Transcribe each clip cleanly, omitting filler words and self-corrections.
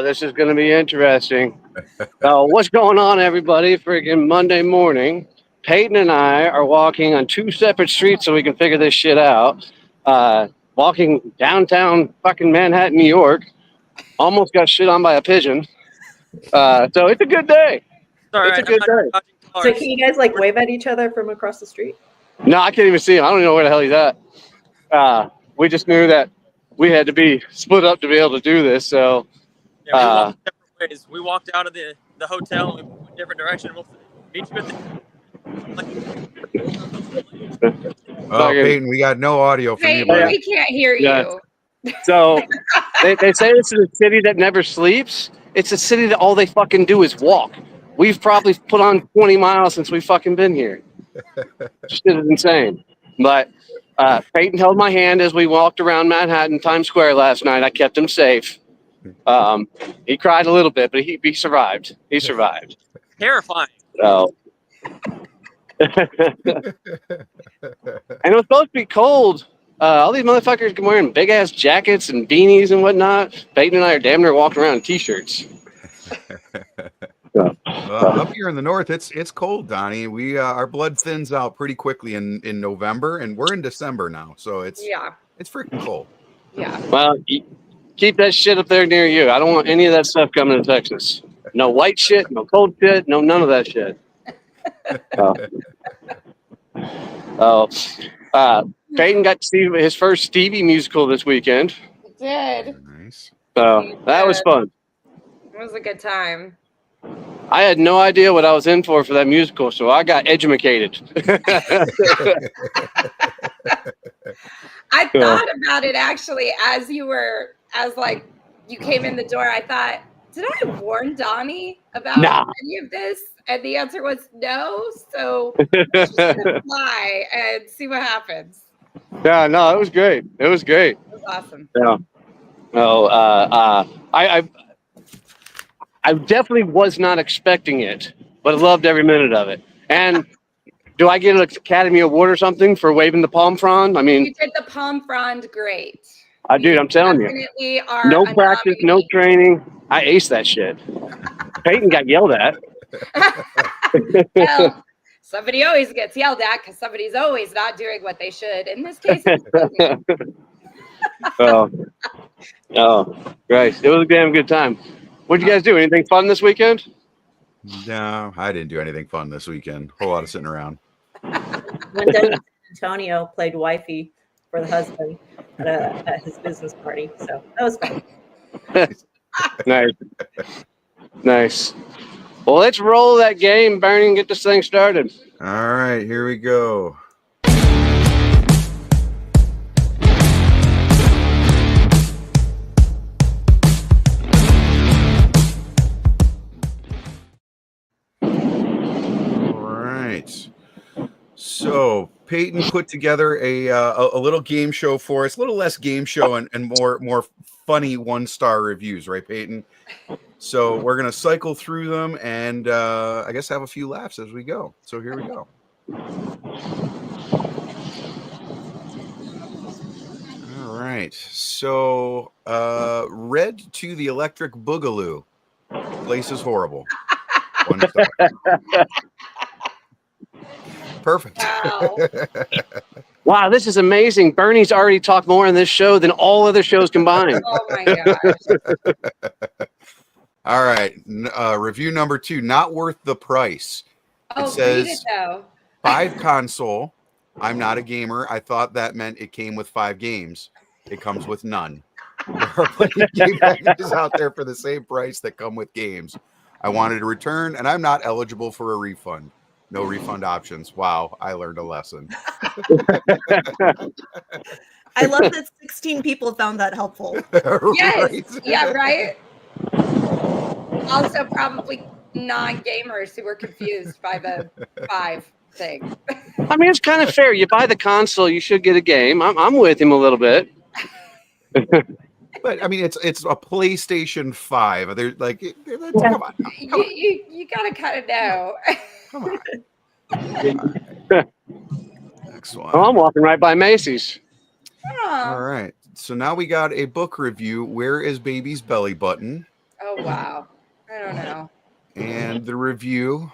this is going to be interesting. What's going on, everybody? Freaking Monday morning. Peyton and I are walking on two separate streets so we can figure this shit out. Walking downtown fucking Manhattan, New York. Almost got shit on by a pigeon. So it's a good day. It's a good day. So can you guys like wave at each other from across the street? No, I can't even see him. I don't even know where the hell he's at. We just knew that we had to be split up to be able to do this. So yeah, we walked different ways. We walked out of the hotel and we went a different direction. We'll meet you at the. Oh, Peyton, we got no audio from you. We can't hear you. Yeah. So they say this is a city that never sleeps. It's a city that all they fucking do is walk. We've probably put on 20 miles since we've fucking been here. Shit is insane. But Peyton held my hand as we walked around Manhattan, Times Square last night. I kept him safe. He cried a little bit, but he survived. He survived. Terrifying. So. And it was supposed to be cold. All these motherfuckers wearing big ass jackets and beanies and whatnot. Peyton and I are damn near walking around in t-shirts. Up here in the north, it's cold, Donnie. We our blood thins out pretty quickly in November, and we're in December now, so it's freaking cold. Yeah. Well, keep that shit up there near you. I don't want any of that stuff coming to Texas. No white shit, no cold shit, no none of that shit. Peyton got to see his first Stevie musical this weekend. It did. Nice. So that was fun. It was a good time. I had no idea what I was in for that musical, so I got educated. I thought about it actually as you came in the door. I thought, did I warn Donnie about any of this? And the answer was no. So just apply and see what happens. Yeah, no, it was great. It was great. It was awesome. Yeah. No, I definitely was not expecting it, but I loved every minute of it. And do I get an Academy Award or something for waving the palm frond? I mean, you did the palm frond great. Dude, I'm telling you. No practice, no training. I aced that shit. Peyton got yelled at. Well, somebody always gets yelled at because somebody's always not doing what they should. In this case, oh, great. It was a damn good time. What'd you guys do? Anything fun this weekend? No, I didn't do anything fun this weekend. A whole lot of sitting around. Went down to Antonio, played wifey for the husband at his business party. So that was fun. Nice. Well, let's roll that game, Bernie, and get this thing started. All right, here we go. So Peyton put together a little game show for us, a little less game show and more funny 1-star reviews, right, Peyton? So we're gonna cycle through them and I guess have a few laughs as we go. So here we go. All right. So Red to the Electric Boogaloo. Place is horrible. 1 star. Perfect. Wow. Wow, this is amazing. Bernie's already talked more on this show than all other shows combined. Oh my gosh. All right. Review number 2, not worth the price. Oh, it says, read it though. 5 console. I'm not a gamer. I thought that meant it came with 5 games. It comes with none. There are plenty of game packages out there for the same price that come with games. I wanted to return, and I'm not eligible for a refund. No refund options. Wow, I learned a lesson. I love that 16 people found that helpful. Yes. Right? Yeah, right? Also, probably non-gamers who were confused by the 5 thing. I mean, it's kind of fair. You buy the console, you should get a game. I'm with him a little bit. But I mean, it's a PlayStation 5. They're like, come on. You gotta kind of know. Come on. Next one. Oh, I'm walking right by Macy's. All right. So now we got a book review. Where is Baby's Belly Button? Oh wow. I don't know. And the review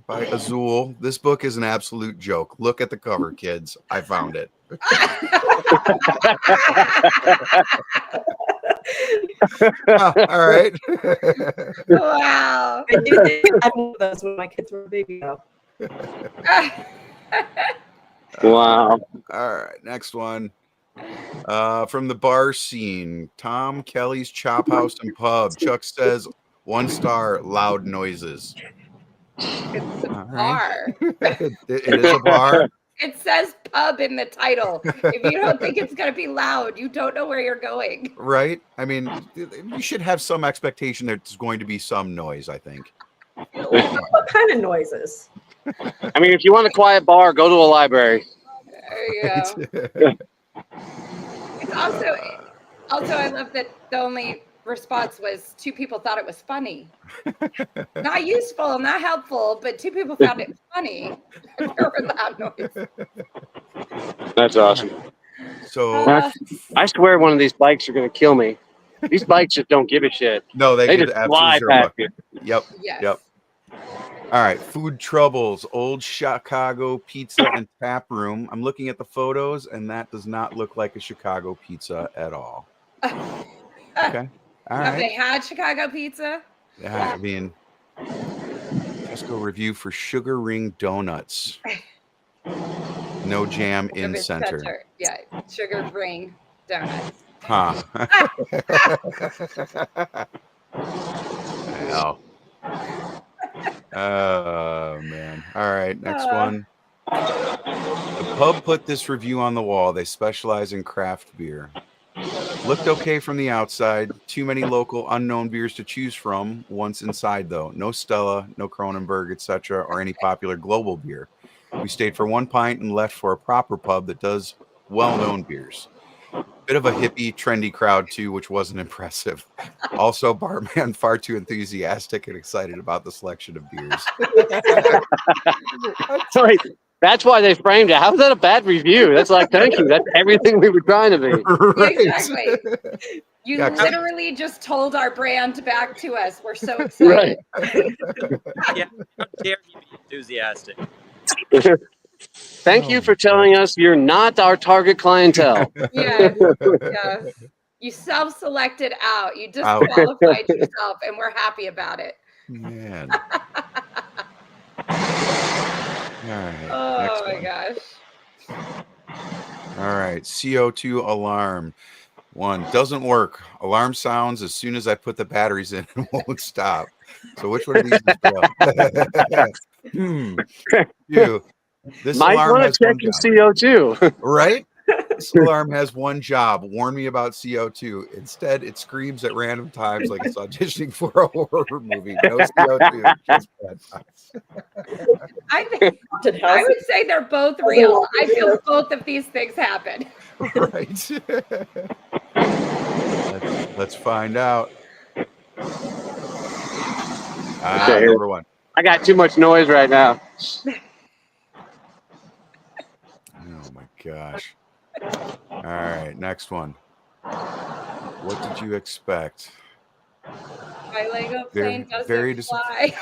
by Azul. This book is an absolute joke. Look at the cover, kids. I found it. All right. Wow. I do think I had one of those when my kids were a baby, though. Wow. All right. Next one. From the bar scene, Tom Kelly's Chop House and Pub. Chuck says 1 star, loud noises. It's a All right. bar. It is a bar. It says pub in the title. If you don't think it's going to be loud, you don't know where you're going. Right? I mean, you should have some expectation there's going to be some noise, I think. What kind of noises? I mean, if you want a quiet bar, go to a library. There you go. It's also I love that the only response was 2 people thought it was funny. Not useful, not helpful, but 2 people found it funny. There were loud noises. That's awesome. So I swear one of these bikes are going to kill me. These bikes just don't give a shit. no, they They get just absolutely fly zero past buck. you. Yep. Yes. Yep. All right, food troubles, Old Chicago Pizza and Tap Room. I'm looking at the photos, and that does not look like a Chicago pizza at all. Okay, all Have they right. had Chicago pizza? Yeah, I mean, let's go review for Sugar Ring Donuts. No jam in Of its center. Yeah, sugar ring donuts. Huh. Hell. Oh man. All right, next one. The pub put this review on the wall. They specialize in craft beer. Looked okay from the outside. Too many local unknown beers to choose from once inside, though. No Stella, no Kronenberg, etc., or any popular global beer. We stayed for 1 pint and left for a proper pub that does well-known beers. Bit of a hippie, trendy crowd, too, which wasn't impressive. Also, barman far too enthusiastic and excited about the selection of beers. Right. That's why they framed it. How is that a bad review? That's like, thank you. That's everything we were trying to be. Right. Exactly. You Yeah, 'cause- literally just told our brand back to us. We're so excited. Yeah, how dare he be enthusiastic? Thank you for telling us you're not our target clientele. Yes, yes. You self-selected out. You disqualified yourself, and we're happy about it. Man. All right. Oh next my one. gosh. All right. CO2 alarm. 1 doesn't work. Alarm sounds as soon as I put the batteries in and won't stop. So which one of these is what? 2. This Might alarm want has to check one your job. CO2. Right? This alarm has one job. Warn me about CO2. Instead, it screams at random times like it's auditioning for a horror movie. No CO2. Just bad times. I would say they're both real. I feel both of these things happen. Right. Let's find out. Okay. Number 1. I got too much noise right now. Oh my gosh. All right, next one. What did you expect? My Lego plane doesn't very fly.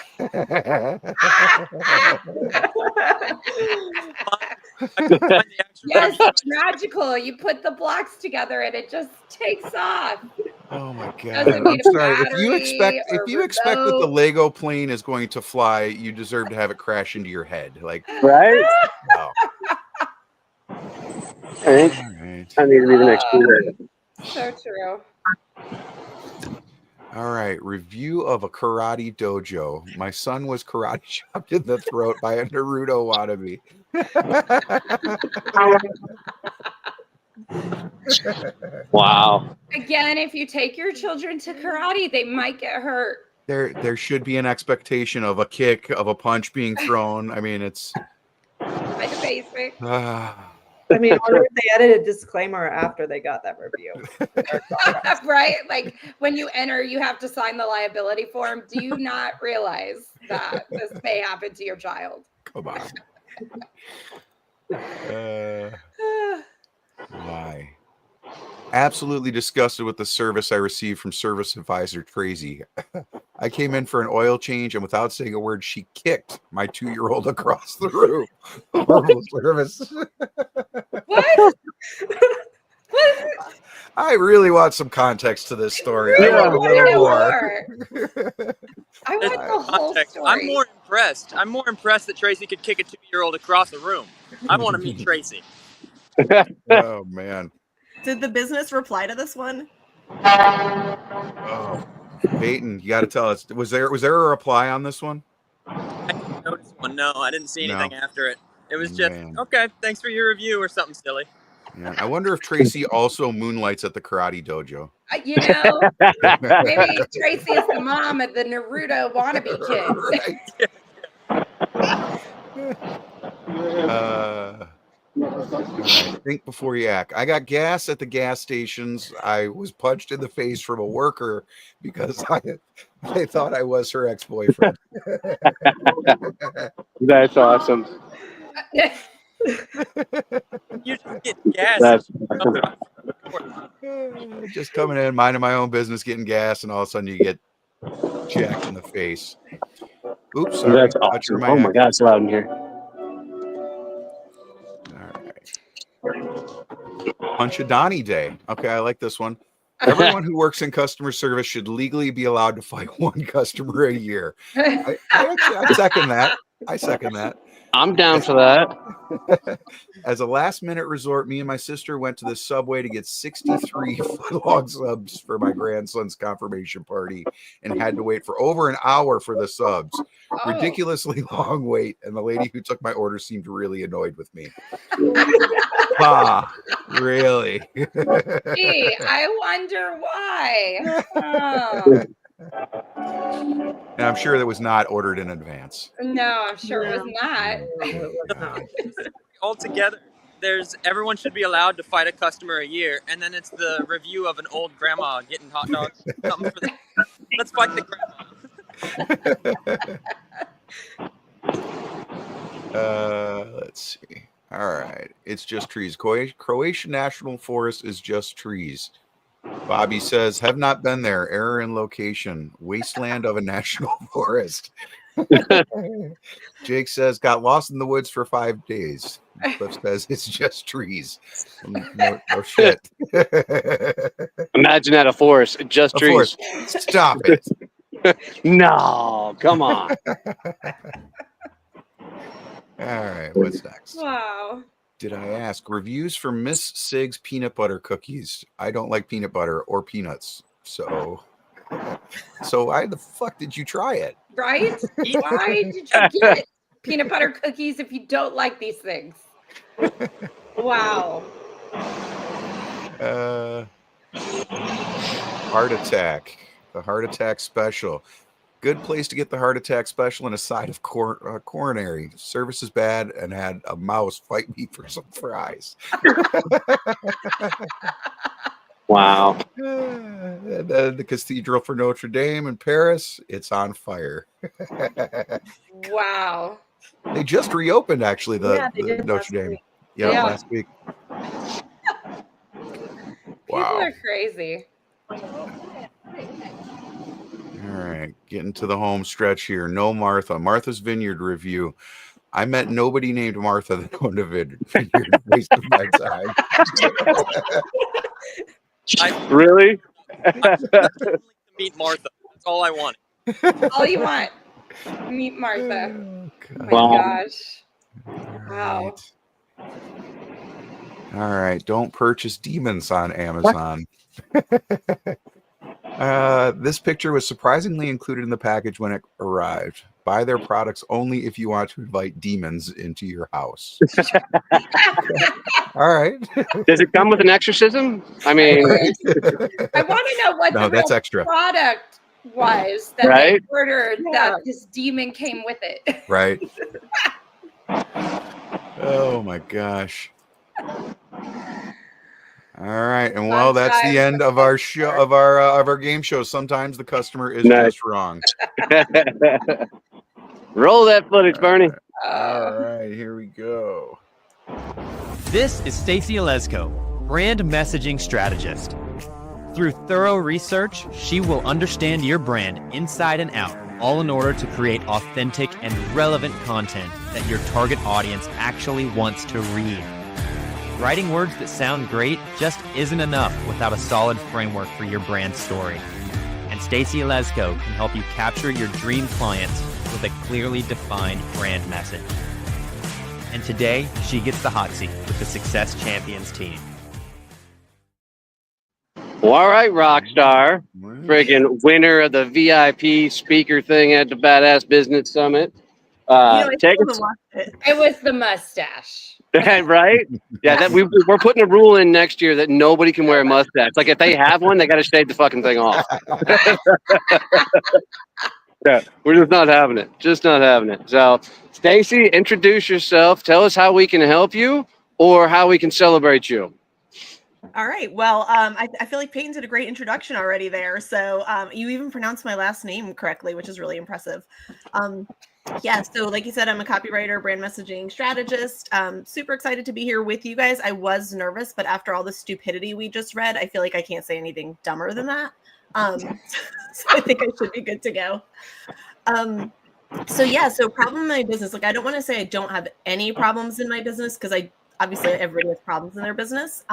Yes, it's magical. You put the blocks together and it just takes off. Oh my god! Doesn't I'm need a sorry. If you battery expect that or the Lego plane is going to fly, you deserve to have it crash into your head. Like, Right? no. I think All right. I need to be the next shooter. So true. All right. Review of a karate dojo. My son was karate chopped in the throat by a Naruto wannabe. Wow. Again, if you take your children to karate, they might get hurt. There should be an expectation of a kick, of a punch being thrown. I mean, it's By the basic. I mean, or if they added a disclaimer after they got that review. Right? Like when you enter, you have to sign the liability form. Do you not realize that this may happen to your child? Come on. Why? Absolutely disgusted with the service I received from service advisor Tracy. I came in for an oil change, and without saying a word, she kicked my 2-year-old across the room. Horrible service. What? What? I really want some context to this story. I Really want a want to little know more. more. I want the whole Context. story. I'm more impressed. I'm more impressed that Tracy could kick a 2-year-old across the room. I want to meet Tracy. Oh man. Did the business reply to this one? Oh, Peyton, you got to tell us. Was there a reply on this one? I didn't notice one. No, I didn't see anything No. after it. It was just, Man. okay, thanks for your review or something silly. Yeah. I wonder if Tracy also moonlights at the karate dojo. You know, maybe Tracy is the mom of the Naruto wannabe kids. All right. Think before you act. I got gas at the gas stations. I was punched in the face from a worker because I thought I was her ex-boyfriend. That's awesome. You just get gas. That's Just coming in, minding my own business, getting gas, and all of a sudden you get jacked in the face. Oops, sorry. That's Touched awesome. my Oh my act. God, it's loud in here. All right. Punch a Donnie Day. Okay, I like this one. Everyone who works in customer service should legally be allowed to fight one customer a year. I second that. I second that. I'm down for that. As a last-minute resort, me and my sister went to the Subway to get 63 footlong subs for my grandson's confirmation party and had to wait for over an hour for the subs. Oh. Ridiculously long wait, and the lady who took my order seemed really annoyed with me. Ah, really? Gee, I wonder why. Oh. And I'm sure that was not ordered in advance. No, I'm sure it was not. Altogether, everyone should be allowed to fight a customer a year, and then it's the review of an old grandma getting hot dogs. Something for let's fight the grandma. Let's see. All right. It's just trees. Croatian National Forest is just trees. Bobby says, have not been there. Error in location. Wasteland of a national forest. Jake says, got lost in the woods for 5 days. Cliff says, it's just trees. No shit. Imagine that, a forest, just A trees. forest. Stop it. No, come on. All right. What's next? Wow. Did I ask? Reviews for Miss Sig's peanut butter cookies. I don't like peanut butter or peanuts. So why the fuck did you try it? Right? Why did you get peanut butter cookies if you don't like these things? Wow. Heart attack. The heart attack special. Good place to get the heart attack special and a side of coronary. Service is bad and had a mouse fight me for some fries. Wow. And then the Cathedral for Notre Dame in Paris, it's on fire. Wow. They just reopened, actually, Yeah, they the did Notre last Dame. week. Yeah, Yeah. last week. People Wow. are crazy. All right, getting to the home stretch here. No Martha. Martha's Vineyard review. I met nobody named Martha that owned a vineyard. Wasted my time. Really? Meet Martha. That's all I want. All you want. Meet Martha. Oh, Oh my Wow. gosh. Wow. All right. Don't purchase demons on Amazon. This picture was surprisingly included in the package when it arrived. Buy their products only if you want to invite demons into your house. All right. Does it come with an exorcism? I mean, I want to know what No, the that's real extra. product was that Right? they ordered that this demon came with it. Right. Oh my gosh. All right, and well, that's the end of our show, of our game show. Sometimes the customer is Nice. just wrong. roll that footage, Bernie. All right, here we go. This is Stacy Eleczko. brand messaging strategist. Through thorough research, she will understand your brand inside and out, all in order to create authentic and relevant content that your target audience actually wants to read. Writing words that sound great just isn't enough without a solid framework for your brand story. And Stacy Eleczko can help you capture your dream clients with a clearly defined brand message. And today, she gets the hot seat with the Success Champions team. Well, all right, Rockstar. Friggin' winner of the VIP speaker thing at the Badass Business Summit. I Take still us, haven't watched it. It was the mustache. right? Yeah, that we're putting a rule in next year that nobody can wear a mustache. Like if they have one, they got to shave the fucking thing off. Yeah, we're just not having it. Just not having it. So, Stacy, introduce yourself. Tell us how we can help you or how we can celebrate you. All right. Well, I feel like Peyton did a great introduction already there. So you even pronounced my last name correctly, which is really impressive. Yeah. So like you said, I'm a copywriter, brand messaging strategist. Super excited to be here with you guys. I was nervous, but after all the stupidity we just read, I feel like I can't say anything dumber than that. So I think I should be good to go. So problem in my business. Like, I don't want to say I don't have any problems in my business, because obviously everybody has problems in their business.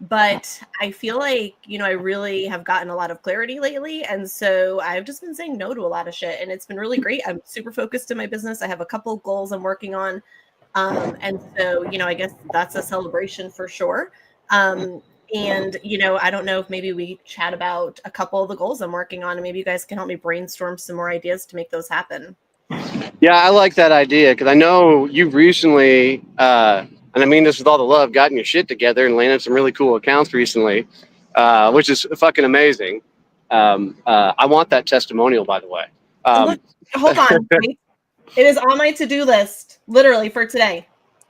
But I feel like, I really have gotten a lot of clarity lately. And so I've just been saying no to a lot of shit, and it's been really great. I'm super focused in my business. I have a couple goals I'm working on. And so, I guess that's a celebration for sure. And, I don't know if maybe we chat about a couple of the goals I'm working on, and maybe you guys can help me brainstorm some more ideas to make those happen. Yeah, I like that idea because I know you recently, and I mean this with all the love, gotten your shit together and landed some really cool accounts recently, which is fucking amazing. I want that testimonial, by the way. Look, hold on. Wait. It is on my to-do list, literally, for today.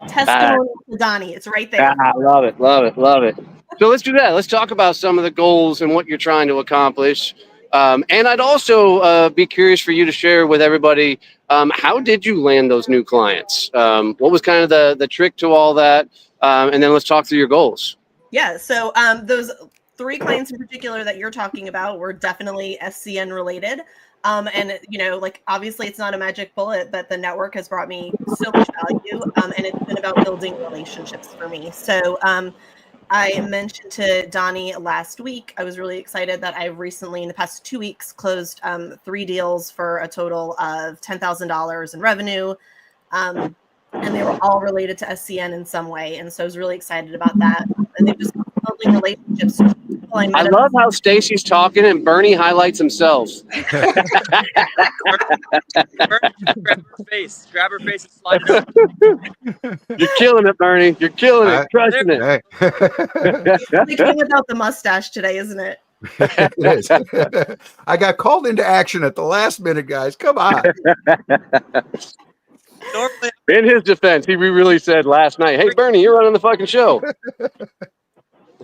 Testimonial to Donnie. It's right there. I love it, love it, love it. So let's do that. Let's talk about some of the goals and what you're trying to accomplish. And I'd also be curious for you to share with everybody, how did you land those new clients? What was kind of the trick to all that? And then let's talk through your goals. Yeah. So those 3 clients in particular that you're talking about were definitely SCN related. And, obviously it's not a magic bullet, but the network has brought me so much value. And it's been about building relationships for me. So I mentioned to Donnie last week, I was really excited that I recently, in the past 2 weeks, closed 3 deals for a total of $10,000 in revenue. And they were all related to SCN in some way. And so I was really excited about that. And they've just been building relationships with people I love how Stacy's talking and Bernie highlights himself. Grab her face. Grab her face and slide it up. You're killing it, Bernie. You're killing it. Crushing it. Hey. It came without the mustache today, isn't it? It is. I got called into action at the last minute, guys. Come on. Normally, In his defense, he really said last night, "Hey, Bernie, you're running the fucking show."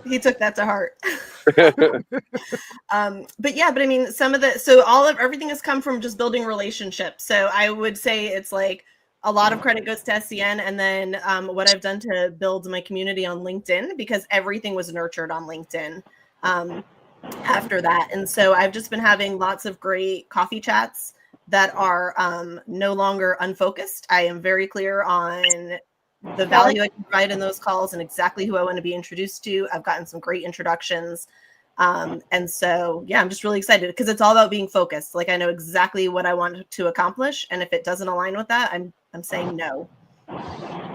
He took that to heart. But I mean, everything has come from just building relationships. So I would say it's like a lot of credit goes to SCN, and then what I've done to build my community on LinkedIn, because everything was nurtured on LinkedIn after that. And so I've just been having lots of great coffee chats that are no longer unfocused. I am very clear on the value I can provide in those calls and exactly who I want to be introduced to. I've gotten some great introductions. And so, I'm just really excited because it's all about being focused. Like, I know exactly what I want to accomplish. And if it doesn't align with that, I'm saying no.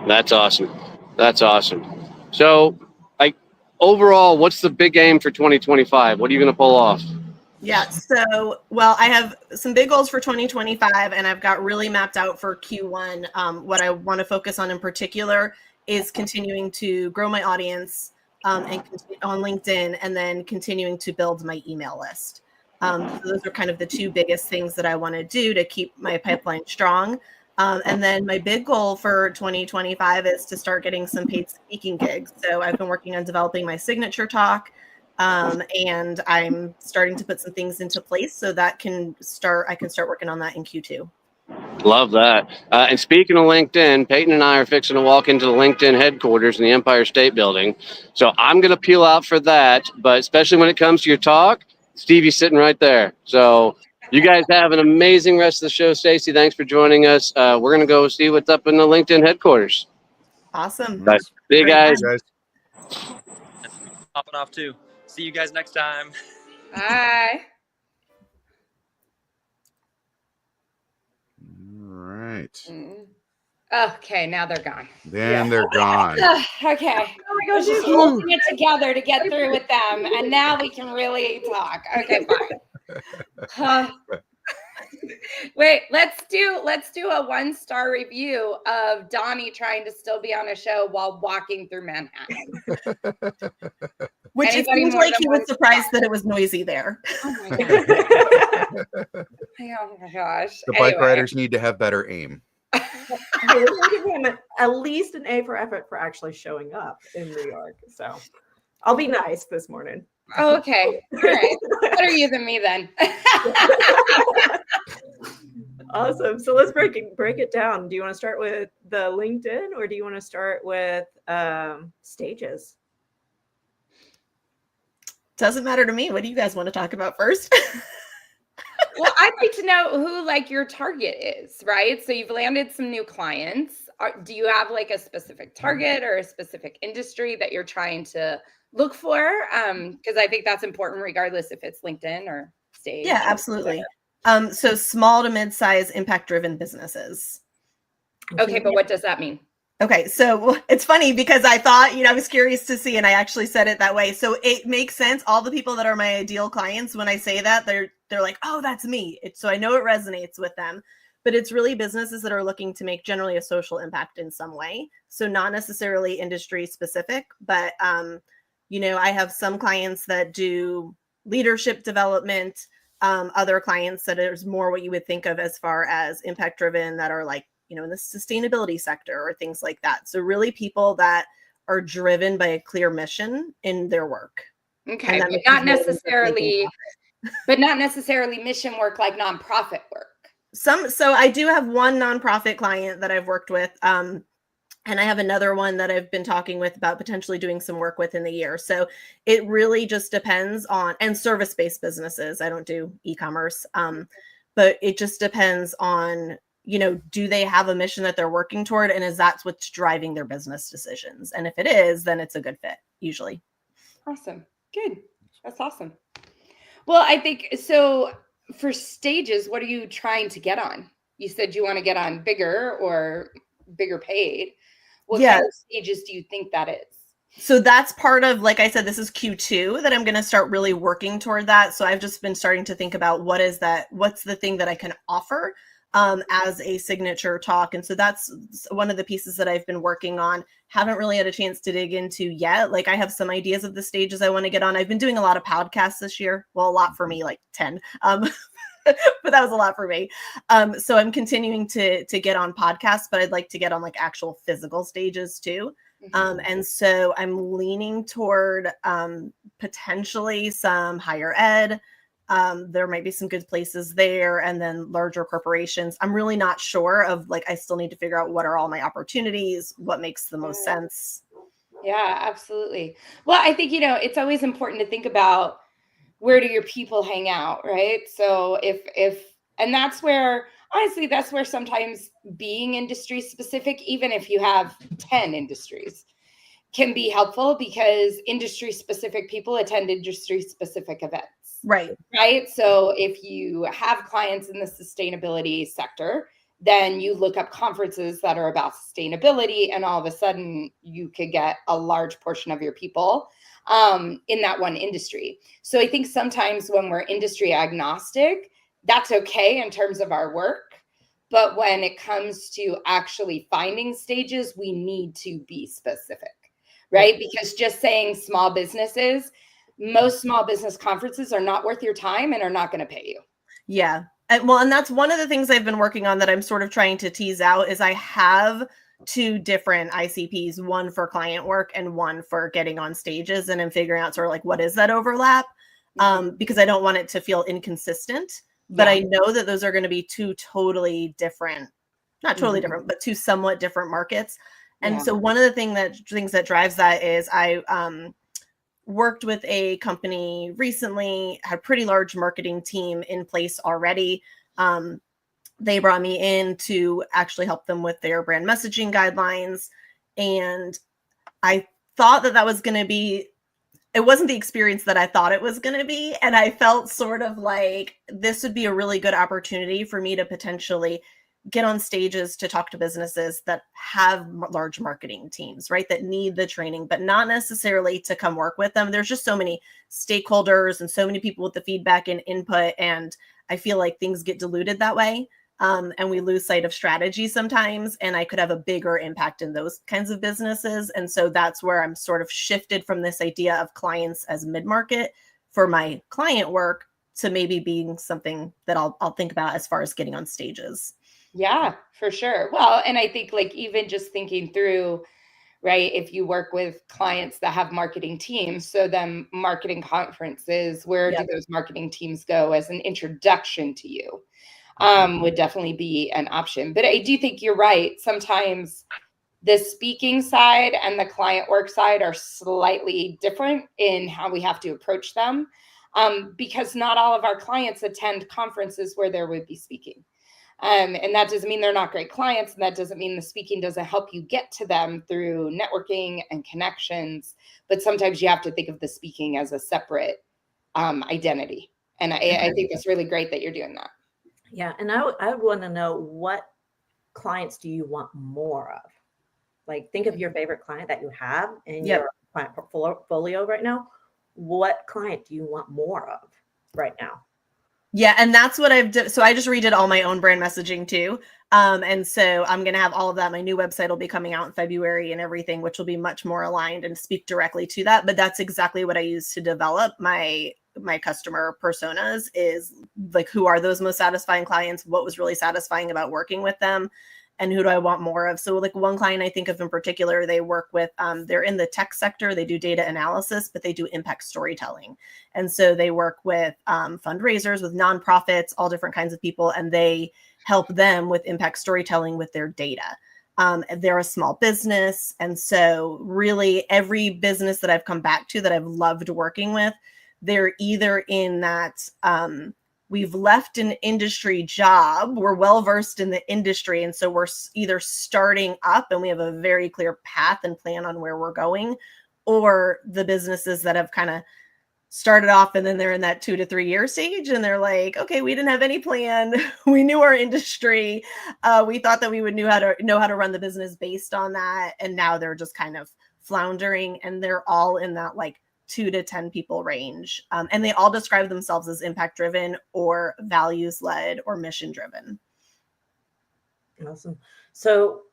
That's awesome. That's awesome. So, overall, what's the big aim for 2025? What are you going to pull off? Yeah. So, I have some big goals for 2025, and I've got really mapped out for Q1. What I want to focus on in particular is continuing to grow my audience and on LinkedIn, and then continuing to build my email list. So those are kind of the 2 biggest things that I want to do to keep my pipeline strong. And then my big goal for 2025 is to start getting some paid speaking gigs. So I've been working on developing my signature talk. And I'm starting to put some things into place so that I can start working on that in Q2. Love that. And speaking of LinkedIn, Peyton and I are fixing to walk into the LinkedIn headquarters in the Empire State Building. So I'm going to peel out for that. But especially when it comes to your talk, Stevie's sitting right there. So you guys have an amazing rest of the show. Stacy, thanks for joining us. We're going to go see what's up in the LinkedIn headquarters. Awesome. Bye. See you Great guys. Guys. Popping off too. See you guys next time. Bye. All right. Okay, now they're gone. Then they're gone. Okay. I was just holding it together to get through with them, and now we can really talk. Okay, fine. Wait, let's do a 1-star review of Donnie trying to still be on a show while walking through Manhattan. Which it Anybody seems more like than he was 1 surprised star? that it was noisy there. Oh my god. Oh my gosh. The bike Anyway. riders need to have better aim. We're gonna give him at least an A for effort for actually showing up in New York. So I'll be nice this morning. Oh, okay. All right. Better you than me then. Awesome. So let's break it down. Do you want to start with the LinkedIn or do you want to start with stages? Doesn't matter to me. What do you guys want to talk about first? Well, I'd like to know who like your target is, right? So you've landed some new clients. Do you have like a specific target or a specific industry that you're trying to look for? Because I think that's important regardless if it's LinkedIn or Stage. Yeah, absolutely. So small to mid-size impact-driven businesses. Okay, but what does that mean? Okay, so it's funny because I thought, I was curious to see, and I actually said it that way. So it makes sense. All the people that are my ideal clients, when I say that, they're like, oh, that's me. So I know it resonates with them. But it's really businesses that are looking to make generally a social impact in some way. So not necessarily industry specific, but I have some clients that do leadership development, other clients that is more what you would think of as far as impact driven that are like, in the sustainability sector or things like that. So really people that are driven by a clear mission in their work. Okay, but not necessarily mission work like nonprofit work. So I do have one nonprofit client that I've worked with. And I have another one that I've been talking with about potentially doing some work with in the year. So it really just depends on, and service-based businesses. I don't do e-commerce, but it just depends on, do they have a mission that they're working toward? And is that what's driving their business decisions? And if it is, then it's a good fit, usually. Awesome. Good. That's awesome. Well, I think, so for stages, what are you trying to get on? You said you want to get on bigger or bigger paid. What kind of stages do you think that is? So that's part of, like I said, this is Q2 that I'm going to start really working toward that. So I've just been starting to think about what's the thing that I can offer as a signature talk. And so that's one of the pieces that I've been working on. Haven't really had a chance to dig into yet. Like I have some ideas of the stages I want to get on. I've been doing a lot of podcasts this year. Well, a lot for me, like 10. But that was a lot for me. So I'm continuing to get on podcasts, but I'd like to get on like actual physical stages too. And so I'm leaning toward potentially some higher ed. There might be some good places there, and then larger corporations. I'm really not sure of like, I still need to figure out what are all my opportunities, what makes the most sense. Yeah, absolutely. Well, I think, it's always important to think about where do your people hang out, right? So and that's where, honestly, that's where sometimes being industry specific, even if you have 10 industries, can be helpful because industry specific people attend industry specific events. Right. So if you have clients in the sustainability sector, then you look up conferences that are about sustainability, and all of a sudden you could get a large portion of your people in that one industry. So I think sometimes when we're industry agnostic, that's okay in terms of our work. But when it comes to actually finding stages, we need to be specific, right? Because just saying small businesses, most small business conferences are not worth your time and are not going to pay you. Yeah. And that's one of the things I've been working on that I'm sort of trying to tease out is I have 2 different ICPs, one for client work and one for getting on stages. And I'm figuring out sort of like, what is that overlap? Because I don't want it to feel inconsistent. but Yeah. I know that those are going to be two totally different, not totally different, but two somewhat different markets. And Yeah. so one of the things that drives that is I worked with a company recently, had a pretty large marketing team in place already. They brought me in to actually help them with their brand messaging guidelines. And I thought that was going to be, it wasn't the experience that I thought it was going to be. And I felt sort of like this would be a really good opportunity for me to potentially get on stages to talk to businesses that have large marketing teams, right? That need the training, but not necessarily to come work with them. There's just so many stakeholders and so many people with the feedback and input. And I feel like things get diluted that way. And we lose sight of strategy sometimes, and I could have a bigger impact in those kinds of businesses. And so that's where I'm sort of shifted from this idea of clients as mid-market for my client work to maybe being something that I'll think about as far as getting on stages. Yeah, for sure. Well, and I think like even just thinking through, right, if you work with clients that have marketing teams, so then marketing conferences, where do those marketing teams go as an introduction to you? Would definitely be an option. But I do think you're right. Sometimes the speaking side and the client work side are slightly different in how we have to approach them, because not all of our clients attend conferences where there would be speaking. And that doesn't mean they're not great clients. And that doesn't mean the speaking doesn't help you get to them through networking and connections. But sometimes you have to think of the speaking as a separate identity. And I think it's really great that you're doing that. Yeah. And I would want to know, what clients do you want more of? Like, think of your favorite client that you have in your client portfolio right now. What client do you want more of right now? Yeah, and that's what I've done. So I just redid all my own brand messaging too. And so I'm going to have all of that. My new website will be coming out in February and everything, which will be much more aligned and speak directly to that. But that's exactly what I use to develop my customer personas, is like, who are those most satisfying clients? What was really satisfying about working with them? And who do I want more of? So like one client I think of in particular, they work with, they're in the tech sector, they do data analysis, but they do impact storytelling. And so they work with fundraisers, with nonprofits, all different kinds of people, and they help them with impact storytelling with their data. They're a small business. And so really every business that I've come back to that I've loved working with, they're either in that, we've left an industry job, we're well-versed in the industry. And so we're either starting up and we have a very clear path and plan on where we're going, or the businesses that have kind of started off and then they're in that 2 to 3 year stage and they're like, okay, we didn't have any plan. We knew our industry. We thought that we would know how to run the business based on that. And now they're just kind of floundering, and they're all in that like 2 to 10 people range. And they all describe themselves as impact driven or values led or mission driven. Awesome. So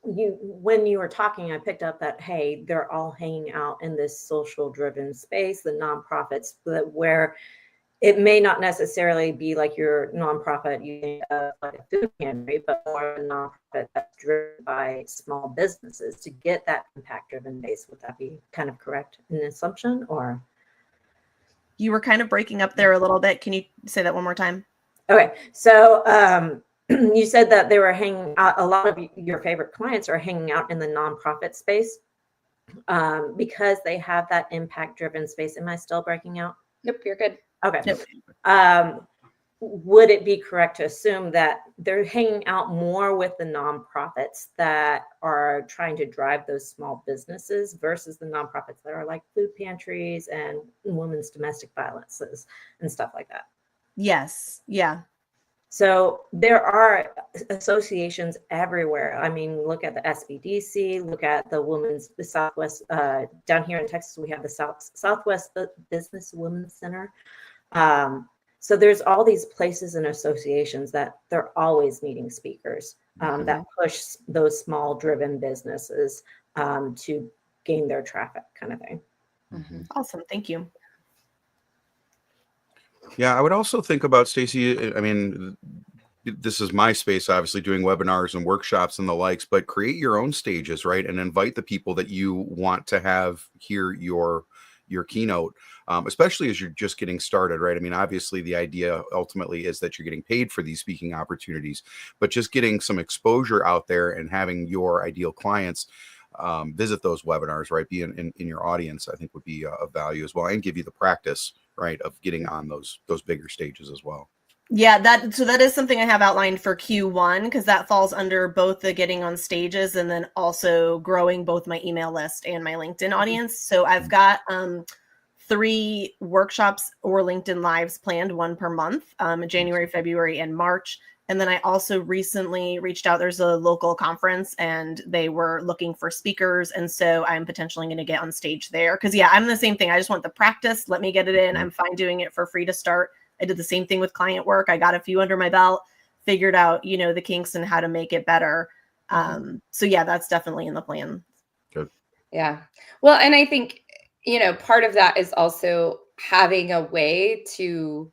when you were talking, I picked up that, hey, they're all hanging out in this social driven space, the nonprofits, where it may not necessarily be like your nonprofit, you think of like a food pantry, but more of a nonprofit that's driven by small businesses to get that impact-driven base. Would that be kind of correct in assumption, or? You were kind of breaking up there a little bit. Can you say that one more time? Okay, so you said that they were hanging out. A lot of your favorite clients are hanging out in the nonprofit space because they have that impact-driven space. Am I still breaking out? Nope, you're good. Okay. Would it be correct to assume that they're hanging out more with the nonprofits that are trying to drive those small businesses versus the nonprofits that are like food pantries and women's domestic violences and stuff like that? Yes. Yeah. So there are associations everywhere. I mean, look at the SBDC, look at the Southwest, down here in Texas, we have the Southwest Business Women's Center. So there's all these places and associations that they're always needing speakers that push those small driven businesses to gain their traffic, kind of thing. Awesome. Thank you. Yeah, I would also think about, Stacy, I mean, this is my space, obviously, doing webinars and workshops and the likes, but create your own stages, right? And invite the people that you want to have hear your keynote. especially as you're just getting started, right? I mean, obviously the idea ultimately is that you're getting paid for these speaking opportunities, but just getting some exposure out there and having your ideal clients visit those webinars, right? Be in your audience, I think would be of value as well, and give you the practice, right, of getting on those bigger stages as well. Yeah, that is something I have outlined for Q1, because that falls under both the getting on stages and then also growing both my email list and my LinkedIn audience. So I've got 3 workshops or LinkedIn lives planned, 1 per month, January, February, and March. And then I also recently reached out. There's a local conference and they were looking for speakers. And so I'm potentially going to get on stage there. Because yeah, I'm the same thing. I just want the practice. Let me get it in. I'm fine doing it for free to start. I did the same thing with client work. I got a few under my belt, figured out, the kinks and how to make it better. So yeah, that's definitely in the plan. Good. Yeah. Well, and I think, part of that is also having a way to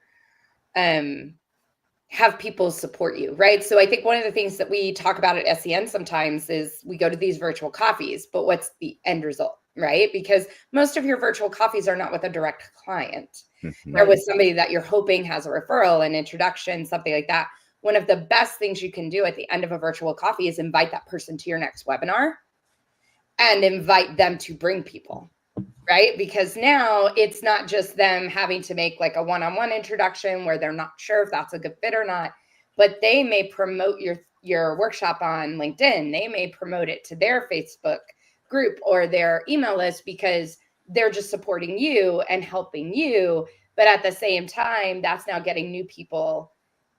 have people support you, right? So I think one of the things that we talk about at SEN sometimes is we go to these virtual coffees, but what's the end result, right? Because most of your virtual coffees are not with a direct client. They're with somebody that you're hoping has a referral, an introduction, something like that. One of the best things you can do at the end of a virtual coffee is invite that person to your next webinar and invite them to bring people, right? Because now it's not just them having to make like a one-on-one introduction where they're not sure if that's a good fit or not, but they may promote your workshop on LinkedIn. They may promote it to their Facebook group or their email list because they're just supporting you and helping you. But at the same time, that's now getting new people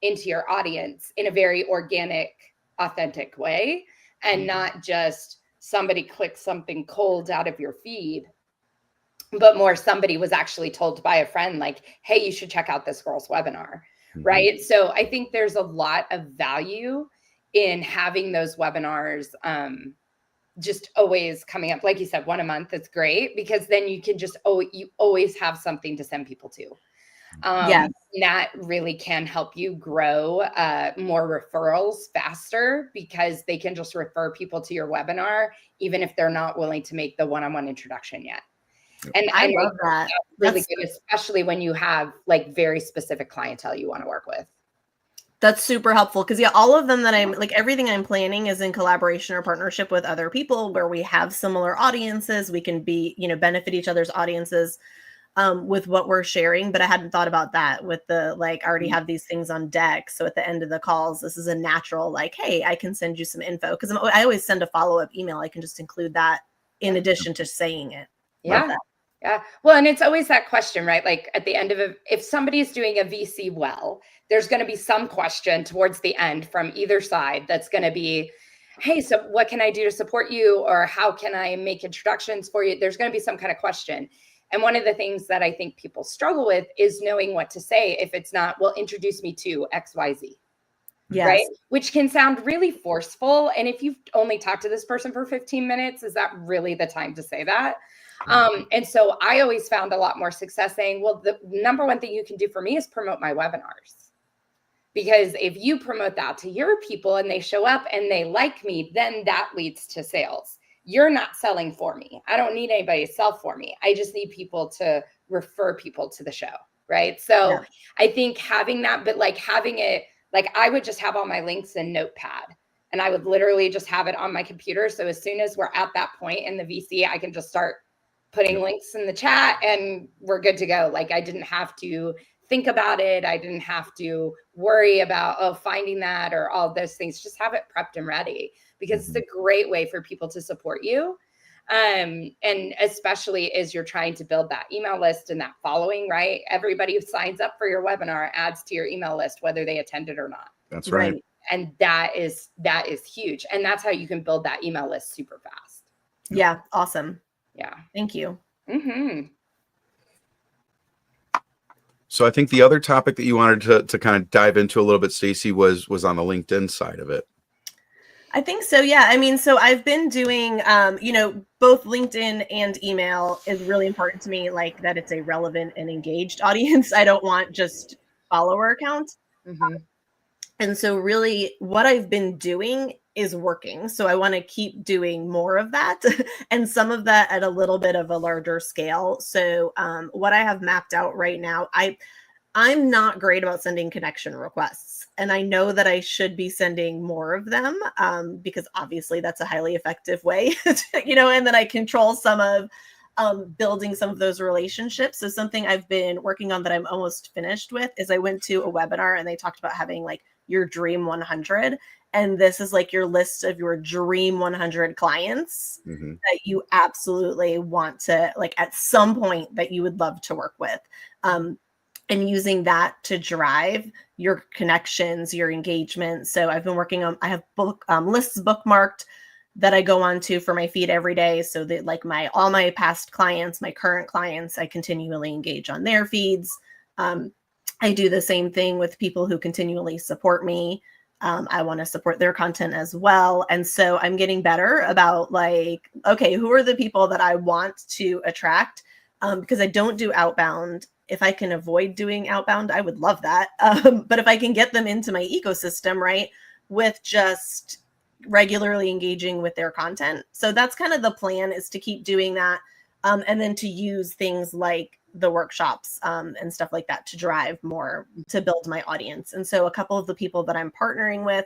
into your audience in a very organic, authentic way, and not just somebody clicks something cold out of your feed, but more somebody was actually told by a friend, like, hey, you should check out this girl's webinar, right? So I think there's a lot of value in having those webinars just always coming up. Like you said, 1 a month, it's great because then you can just, you always have something to send people to. That really can help you grow more referrals faster because they can just refer people to your webinar, even if they're not willing to make the one-on-one introduction yet. And I love that. That's really good, especially when you have like very specific clientele you want to work with. That's super helpful because all of them that I'm like, everything I'm planning is in collaboration or partnership with other people where we have similar audiences. We can be, benefit each other's audiences with what we're sharing. But I hadn't thought about that with the, I already have these things on deck. So at the end of the calls, this is a natural, hey, I can send you some info because I always send a follow-up email. I can just include that in addition to saying it. Yeah. Yeah. Well, and it's always that question, right? Like at the end of if somebody's doing a VC well, there's going to be some question towards the end from either side that's going to be, hey, so what can I do to support you? Or how can I make introductions for you? There's going to be some kind of question. And one of the things that I think people struggle with is knowing what to say if it's not, well, introduce me to XYZ. Yes. Right? Which can sound really forceful. And if you've only talked to this person for 15 minutes, is that really the time to say that? And so I always found a lot more success saying, well, the number one thing you can do for me is promote my webinars. Because if you promote that to your people and they show up and they like me, then that leads to sales. You're not selling for me. I don't need anybody to sell for me. I just need people to refer people to the show. Right. So I think having that, but having it, I would just have all my links in Notepad and I would literally just have it on my computer. So as soon as we're at that point in the VC, I can just start putting links in the chat and we're good to go. I didn't have to think about it. I didn't have to worry about, finding that or all those things. Just have it prepped and ready because it's a great way for people to support you. And especially as you're trying to build that email list and that following, right? Everybody who signs up for your webinar adds to your email list, whether they attended or not. That's right. And that is huge. And that's how you can build that email list super fast. Yeah. Awesome. Yeah. Thank you. So I think the other topic that you wanted to kind of dive into a little bit, Stacy, was on the LinkedIn side of it. I think so. Yeah. I mean, so I've been doing, both LinkedIn and email is really important to me, that it's a relevant and engaged audience. I don't want just follower accounts. And so really what I've been doing is working. So I want to keep doing more of that and some of that at a little bit of a larger scale. So what I have mapped out right now, I'm not great about sending connection requests. And I know that I should be sending more of them because obviously that's a highly effective way, and then I control some of building some of those relationships. So something I've been working on that I'm almost finished with is I went to a webinar and they talked about having like your dream 100. And this is like your list of your dream 100 clients that you absolutely want to, like, at some point that you would love to work with. And using that to drive your connections, your engagement. So I've been working on, I have lists bookmarked that I go on to for my feed every day. So that like all my past clients, my current clients, I continually engage on their feeds. I do the same thing with people who continually support me. I want to support their content as well. And so I'm getting better about like, okay, who are the people that I want to attract? Because I don't do outbound. If I can avoid doing outbound, I would love that. But if I can get them into my ecosystem, right, with just regularly engaging with their content. So that's kind of the plan, is to keep doing that. And then to use things like the workshops and stuff like that to drive more, to build my audience. And so a couple of the people that I'm partnering with,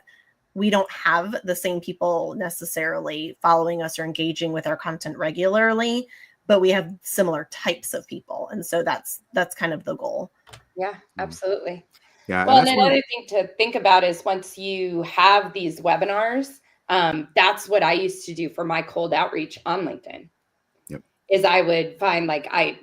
we don't have the same people necessarily following us or engaging with our content regularly, but we have similar types of people. And so that's kind of the goal. Yeah, absolutely. Yeah. Well, and another thing to think about is once you have these webinars, that's what I used to do for my cold outreach on LinkedIn. Is I would find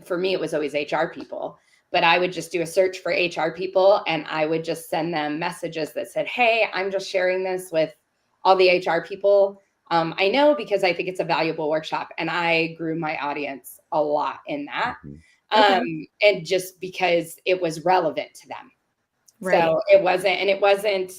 for me, it was always HR people, but I would just do a search for HR people and I would just send them messages that said, hey, I'm just sharing this with all the HR people. I know because I think it's a valuable workshop, and I grew my audience a lot in that. And just because it was relevant to them. Right. So it wasn't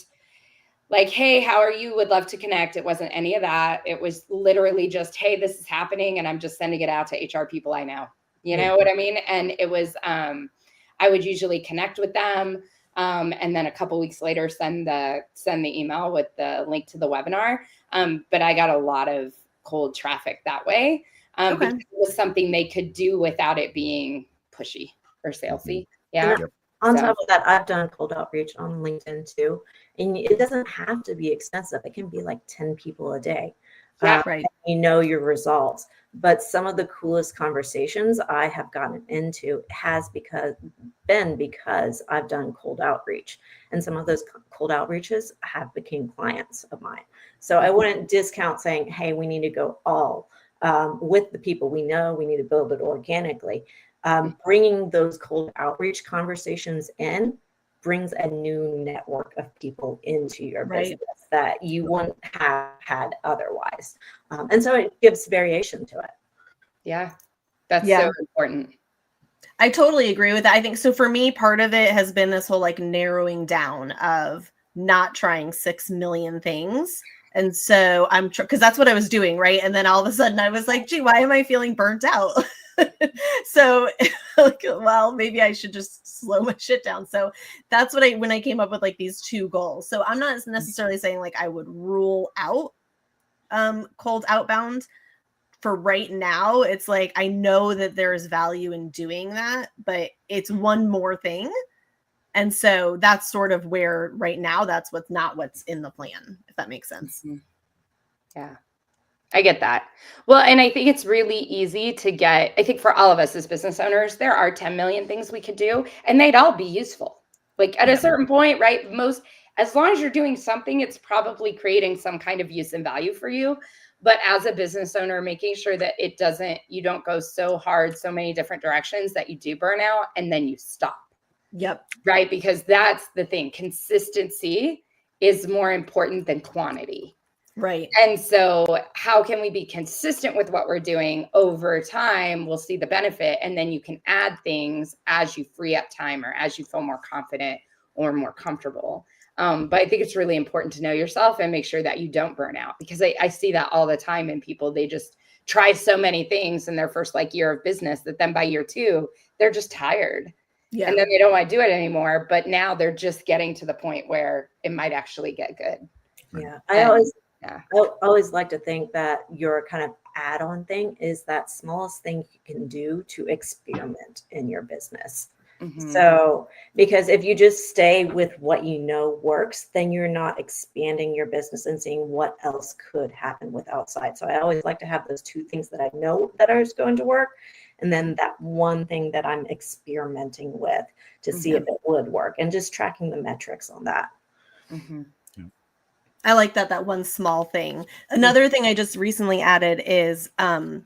like, hey, how are you? Would love to connect. It wasn't any of that. It was literally just, hey, this is happening and I'm just sending it out to HR people I know. You know what I mean? And it was, I would usually connect with them. And then a couple weeks later, send the email with the link to the webinar. But I got a lot of cold traffic that way. Because it was something they could do without it being pushy or salesy. Yeah. On top of that, I've done cold outreach on LinkedIn too. And it doesn't have to be extensive. It can be like 10 people a day. Yeah, right. You know your results. But some of the coolest conversations I have gotten into has been because I've done cold outreach. And some of those cold outreaches have become clients of mine. So I wouldn't discount saying, hey, we need to go all with the people we know. We need to build it organically. Bringing those cold outreach conversations in brings a new network of people into your business that you wouldn't have had otherwise. And so it gives variation to it. Yeah, that's so important. I totally agree with that. I think so. For me, part of it has been this whole like narrowing down of not trying 6 million things. And so because that's what I was doing, right? And then all of a sudden I was like, gee, why am I feeling burnt out? So well, maybe I should just slow my shit down. So that's what when I came up with like these 2 goals. So I'm not necessarily saying like I would rule out cold outbound. For right now, it's like, I know that there's value in doing that, but it's one more thing. And so that's sort of where right now, that's what's in the plan, if that makes sense. Yeah. I get that. Well, and I think it's really easy to get, I think for all of us as business owners, there are 10 million things we could do and they'd all be useful. Like at a certain point, right? As long as you're doing something, it's probably creating some kind of use and value for you. But as a business owner, making sure that you don't go so hard, so many different directions that you do burn out and then you stop. Yep. Right. Because that's the thing. Consistency is more important than quantity. Right. And so how can we be consistent with what we're doing over time? We'll see the benefit. And then you can add things as you free up time or as you feel more confident or more comfortable. But I think it's really important to know yourself and make sure that you don't burn out, because I see that all the time in people. They just try so many things in their first year of business that then by year 2, they're just tired. Yeah. And then they don't want to do it anymore. But now they're just getting to the point where it might actually get good. Yeah. I always Yeah. I always like to think that your kind of add-on thing is that smallest thing you can do to experiment in your business. Mhm. So, because if you just stay with what you know works, then you're not expanding your business and seeing what else could happen with outside. So I always like to have those two things that I know that are going to work, and then that one thing that I'm experimenting with to see if it would work, and just tracking the metrics on that. Mhm. I like that one small thing. Another thing I just recently added is and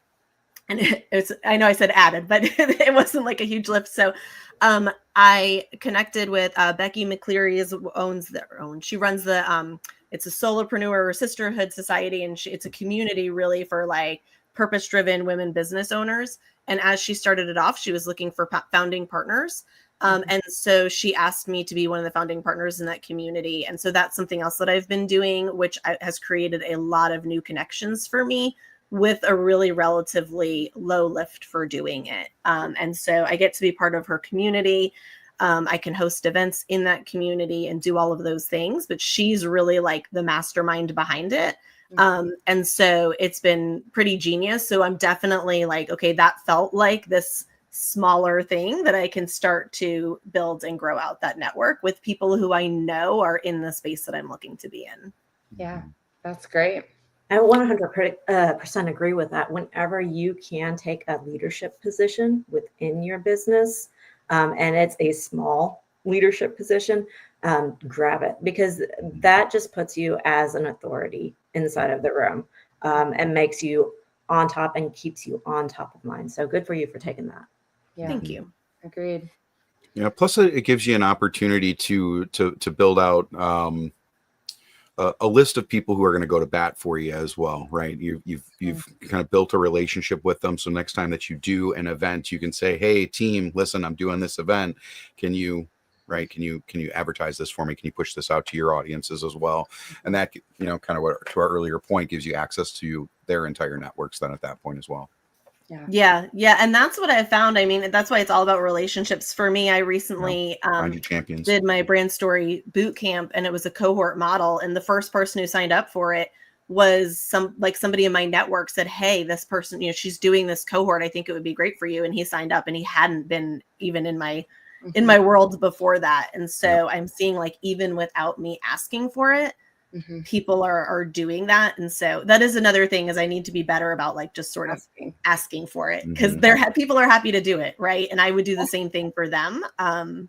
it's, I know I said added, but it wasn't like a huge lift. So I connected with Becky McCleary, owns their own. She runs the it's a solopreneur sisterhood society, and it's a community really for like purpose-driven women business owners. And as she started it off, she was looking for founding partners. And so she asked me to be one of the founding partners in that community. And so that's something else that I've been doing, which has created a lot of new connections for me with a really relatively low lift for doing it. And so I get to be part of her community. I can host events in that community and do all of those things, but she's really like the mastermind behind it. And so it's been pretty genius. So I'm definitely like, okay, that felt like this smaller thing that I can start to build and grow out that network with people who I know are in the space that I'm looking to be in. Yeah, that's great. I 100% agree with that. Whenever you can take a leadership position within your business, and it's a small leadership position, grab it, because that just puts you as an authority inside of the room, and makes you on top and keeps you on top of mind. So good for you for taking that. Yeah. Thank you. Agreed. Yeah. Plus, it gives you an opportunity to build out a list of people who are going to go to bat for you as well, right? You've kind of built a relationship with them, so next time that you do an event, you can say, "Hey, team, listen, I'm doing this event. Can you advertise this for me? Can you push this out to your audiences as well?" And that, kind of what to our earlier point, gives you access to their entire networks then at that point as well. Yeah. And that's what I found. I mean, that's why it's all about relationships. For me, I recently Find your champions. did my brand story boot camp, and it was a cohort model. And the first person who signed up for it was somebody in my network said, "Hey, this person, she's doing this cohort. I think it would be great for you." And he signed up, and he hadn't been even in my world before that. And so I'm seeing, like, even without me asking for it, people are doing that. And so that is another thing, is I need to be better about like just sort of asking for it, because people are happy to do it, right? And I would do the same thing for them. Well,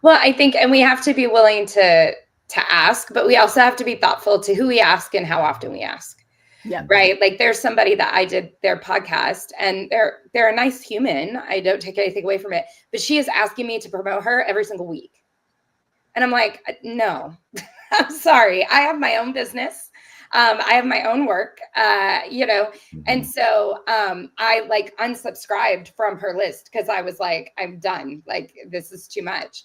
I think, and we have to be willing to ask, but we also have to be thoughtful to who we ask and how often we ask. Yeah. Right. Like, there's somebody that I did their podcast, and they're a nice human. I don't take anything away from it, but she is asking me to promote her every single week. And I'm like, no, I'm sorry. I have my own business. I have my own work, and so I like unsubscribed from her list, because I was like, I'm done. Like, this is too much.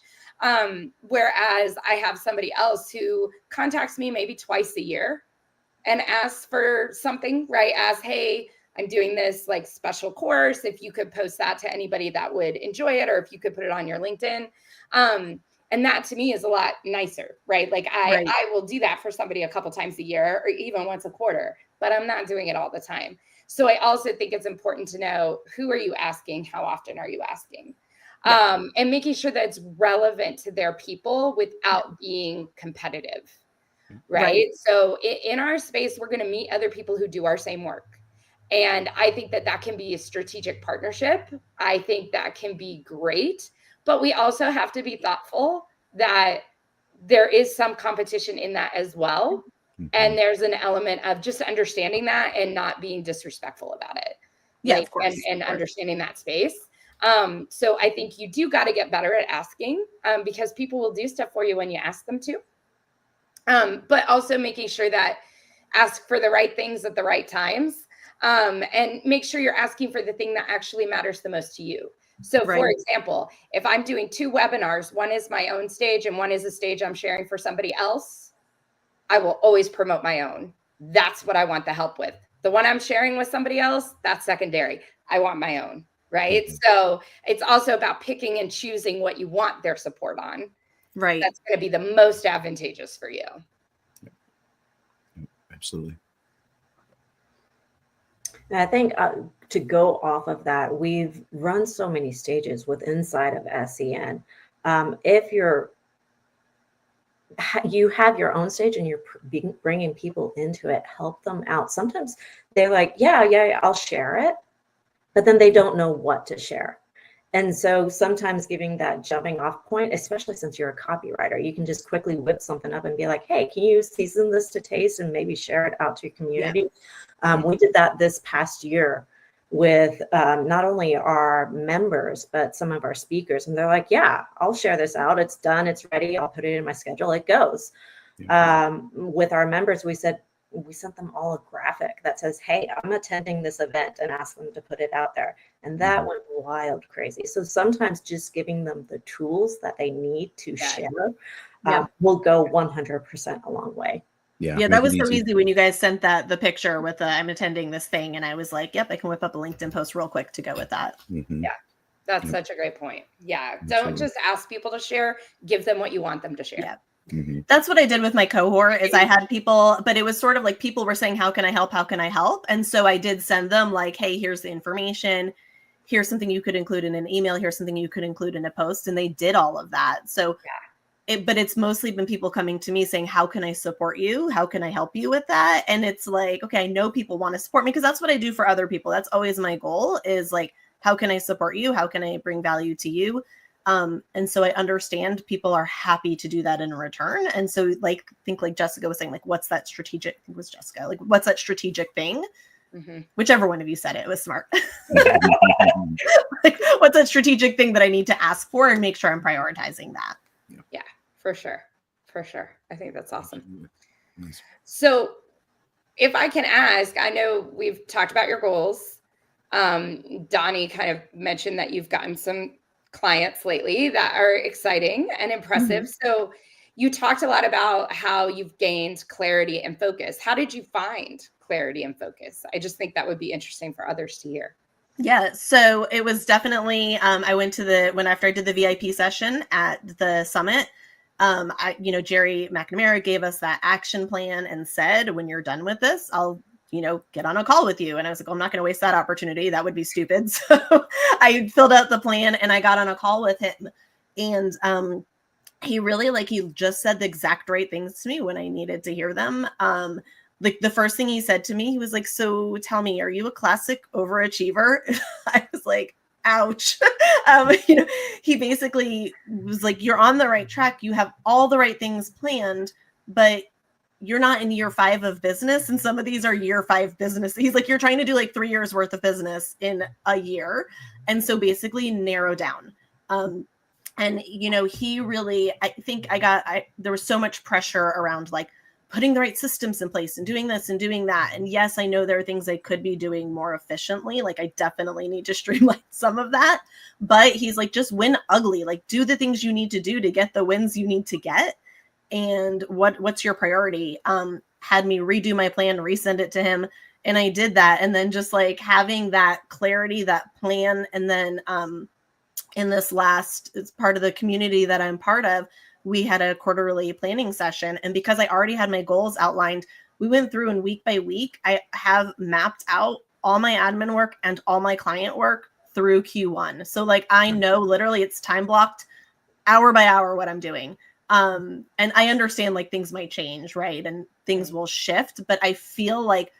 Whereas I have somebody else who contacts me maybe twice a year and asks for something, right? As, hey, I'm doing this like special course. If you could post that to anybody that would enjoy it, or if you could put it on your LinkedIn. And that to me is a lot nicer, right? Like I will do that for somebody a couple times a year, or even once a quarter, but I'm not doing it all the time. So I also think it's important to know, who are you asking? How often are you asking? And making sure that it's relevant to their people without being competitive, right? So in our space, we're going to meet other people who do our same work. And I think that can be a strategic partnership. I think that can be great. But we also have to be thoughtful that there is some competition in that as well. And there's an element of just understanding that and not being disrespectful about it. Yeah, of course. And understanding that space. So I think you do got to get better at asking, because people will do stuff for you when you ask them to. But also making sure that ask for the right things at the right times, and make sure you're asking for the thing that actually matters the most to you. So for example, if I'm doing 2 webinars, one is my own stage and one is a stage I'm sharing for somebody else, I will always promote my own. That's what I want the help with. The one I'm sharing with somebody else, that's secondary. I want my own, right? So it's also about picking and choosing what you want their support on. Right. That's going to be the most advantageous for you. Absolutely. And I think to go off of that, we've run so many stages with inside of SEN. If you have your own stage and you're bringing people into it, help them out. Sometimes they're like, yeah, I'll share it, but then they don't know what to share. And so sometimes giving that jumping off point, especially since you're a copywriter, you can just quickly whip something up and be like, hey, can you season this to taste and maybe share it out to your community? Yeah. We did that this past year with not only our members, but some of our speakers. And they're like, yeah, I'll share this out. It's done. It's ready. I'll put it in my schedule. It goes. Yeah. With our members, we sent them all a graphic that says, hey, I'm attending this event, and ask them to put it out there. And that went wild crazy. So sometimes just giving them the tools that they need to share will go 100% a long way. Yeah, that was so easy when you guys sent the picture with I'm attending this thing, and I was like, yep, I can whip up a LinkedIn post real quick to go with that. Yeah, that's such a great point. Yeah, don't just ask people to share, give them what you want them to share. Yeah. That's what I did with my cohort is I had people, but it was sort of like people were saying, how can I help? How can I help? And so I did send them like, hey, here's the information. Here's something you could include in an email. Here's something you could include in a post. And they did all of that. So but it's mostly been people coming to me saying, how can I support you? How can I help you with that? And it's like, okay, I know people want to support me because that's what I do for other people. That's always my goal is like, how can I support you? How can I bring value to you? And so I understand people are happy to do that in return. And so like, think like Jessica was saying, like, what's that strategic, I think it was Jessica, like, what's that strategic thing? Whichever one of you said it, it was smart. Like, what's that strategic thing that I need to ask for and make sure I'm prioritizing that? Yeah, for sure. For sure. I think that's awesome. Nice. So if I can ask, I know we've talked about your goals. Donnie kind of mentioned that you've gotten some clients lately that are exciting and impressive. So you talked a lot about how you've gained clarity and focus. How did you find clarity and focus? I just think that would be interesting for others to hear. Yeah, so it was definitely, I went to after I did the VIP session at the summit, Jerry McNamara gave us that action plan and said, when you're done with this, I'll, get on a call with you. And I was like, well, I'm not going to waste that opportunity. That would be stupid. So I filled out the plan and I got on a call with him. And he really, he just said the exact right things to me when I needed to hear them. Like the first thing he said to me, he was like, so tell me, are you a classic overachiever? I was like, ouch. He basically was like, you're on the right track. You have all the right things planned, but you're not in year 5 of business. And some of these are year 5 business. He's like, you're trying to do like 3 years worth of business in a year. And so basically narrow down. And, he really, I think there was so much pressure around like putting the right systems in place and doing this and doing that. And yes, I know there are things I could be doing more efficiently. Like I definitely need to streamline some of that, but he's like, just win ugly, like do the things you need to do to get the wins you need to get. And what's your priority? Had me redo my plan, resend it to him. And I did that. And then just like having that clarity, that plan. And then in this it's part of the community that I'm part of, we had a quarterly planning session. And because I already had my goals outlined, we went through and week by week, I have mapped out all my admin work and all my client work through Q1. So like, I know literally it's time blocked hour by hour what I'm doing. And I understand like things might change, right? And things will shift, but I feel like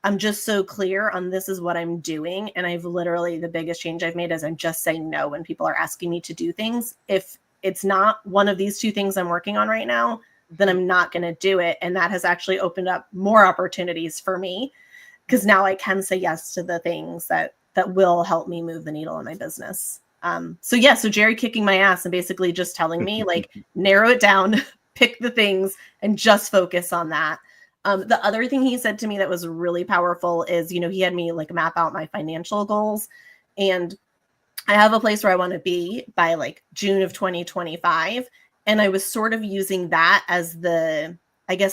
I'm just so clear on this is what I'm doing. And I've literally, the biggest change I've made is I'm just saying no when people are asking me to do things. If it's not one of these 2 things I'm working on right now, then I'm not going to do it. And that has actually opened up more opportunities for me because now I can say yes to the things that will help me move the needle in my business. So Jerry kicking my ass and basically just telling me like, narrow it down, pick the things and just focus on that. The other thing he said to me that was really powerful is, he had me like map out my financial goals, and I have a place where I want to be by like June of 2025. And I was sort of using that as the